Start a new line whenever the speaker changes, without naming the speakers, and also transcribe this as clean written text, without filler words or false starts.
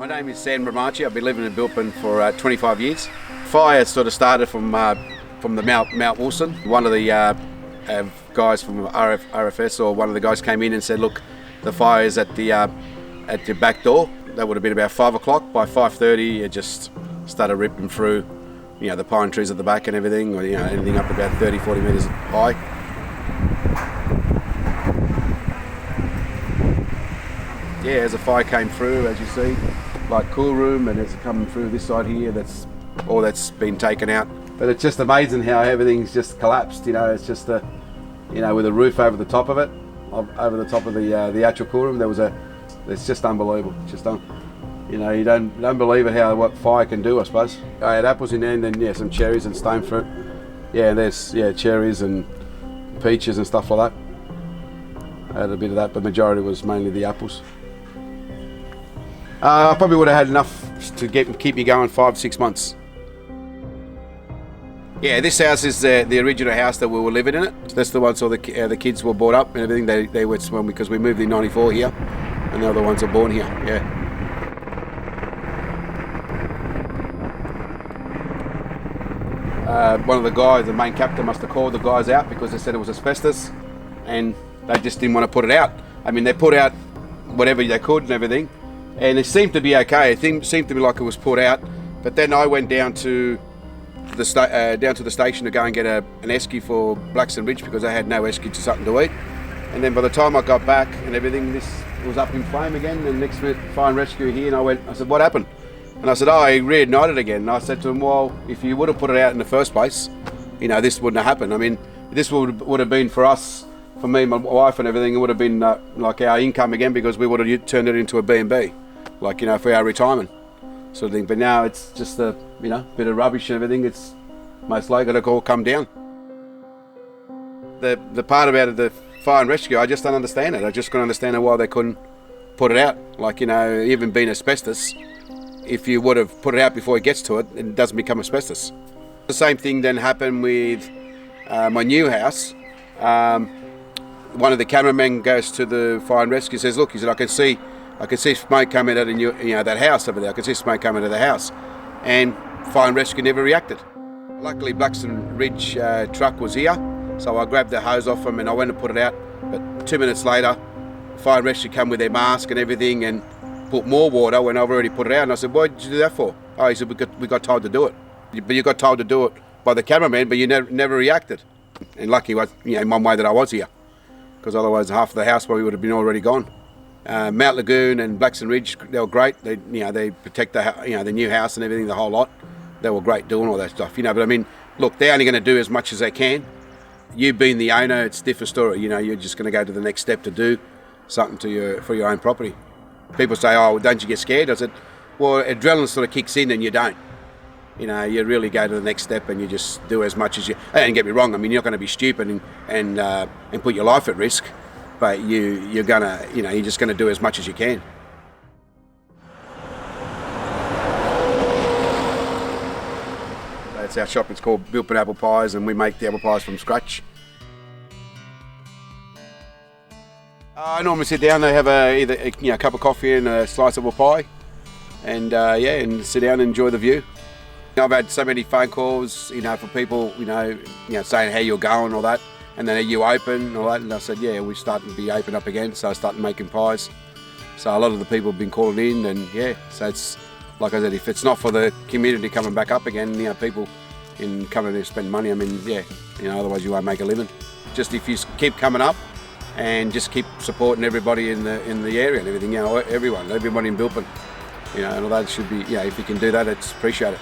My name is Sam Ramaci. I've been living in Bilpin for 25 years. Fire sort of started from the Mount Wilson. One of the guys from RFS, or one of the guys came in and said, look, the fire is at the back door. That would have been about 5 o'clock. By 5:30 it just started ripping through, the pine trees at the back and everything, or anything up about 30-40 metres high. Yeah, as the fire came through, as you see, like coolroom, and it's coming through this side here, that's all that's been taken out. But it's just amazing how everything's just collapsed. It's just with a roof over the top of it, over the top of the actual coolroom. It's just unbelievable. You don't believe it what fire can do, I suppose. I had apples in there, and then some cherries and stone fruit. And there's cherries and peaches and stuff like that. I had a bit of that, but the majority was mainly the apples. I probably would have had enough to keep me going 5-6 months. Yeah, this house is the original house that we were living in it. That's the one, so the kids were brought up and everything. They went because we moved in '94 here, and the other ones are born here. Yeah. One of the guys, the main captain, must have called the guys out because they said it was asbestos, and they just didn't want to put it out. I mean, they put out whatever they could and everything, and it seemed to be okay. It seemed to be like it was put out, but then I went down to the station to go and get an esky for Blackstone Ridge because I had no esky to something to eat. And then by the time I got back and everything, this was up in flame again. And next minute, fire and rescue here, and I said, what happened? And I said, I reignited again. And I said to him, well, if you would have put it out in the first place, this wouldn't have happened. I mean, this would have been for us, for me, my wife and everything, it would have been like our income again, because we would have turned it into a B&B, for our retirement sort of thing. But now it's just a, bit of rubbish and everything. It's most likely to all come down. The part about it, the fire and rescue, I just don't understand it. I just couldn't understand why they couldn't put it out. Even being asbestos, if you would have put it out before it gets to it, it doesn't become asbestos. The same thing then happened with my new house. One of the cameramen goes to the fire and rescue, says, look, he said, I can see smoke coming out of that house over there. I can see smoke coming out of the house. And fire and rescue never reacted. Luckily, Blackstone Ridge truck was here, so I grabbed the hose off him and I went and put it out. But 2 minutes later, fire and rescue come with their mask and everything and put more water when I've already put it out. And I said, what did you do that for? Oh, he said, we got told to do it. But you got told to do it by the cameraman, but you never reacted. And lucky was, in one way that I was here, because otherwise half of the house probably would have been already gone. Mount Lagoon and Blackstone Ridge, they were great. They protect the new house and everything, the whole lot. They were great doing all that stuff, But I mean, look, they're only going to do as much as they can. You being the owner, it's a different story. You're just going to go to the next step to do something for your own property. People say, oh, don't you get scared? I said, well, adrenaline sort of kicks in and you don't. You really go to the next step and you just do as much as you. And get me wrong, I mean, you're not going to be stupid and put your life at risk, but you're gonna, you're just going to do as much as you can. It's our shop. It's called Bilpin Apple Pies, and we make the apple pies from scratch. I normally sit down. They have either a cup of coffee and a slice of apple pie, and and sit down and enjoy the view. I've had so many phone calls, for people, saying how you're going and all that, and then are you open and all that, and I said, yeah, we're starting to be open up again, so I started making pies. So a lot of the people have been calling in, and so it's like I said, if it's not for the community coming back up again, people in coming to spend money, I mean, otherwise you won't make a living. Just if you keep coming up and just keep supporting everybody in the area and everything, everybody in Bilpin, and all that should be, if you can do that, it's appreciated.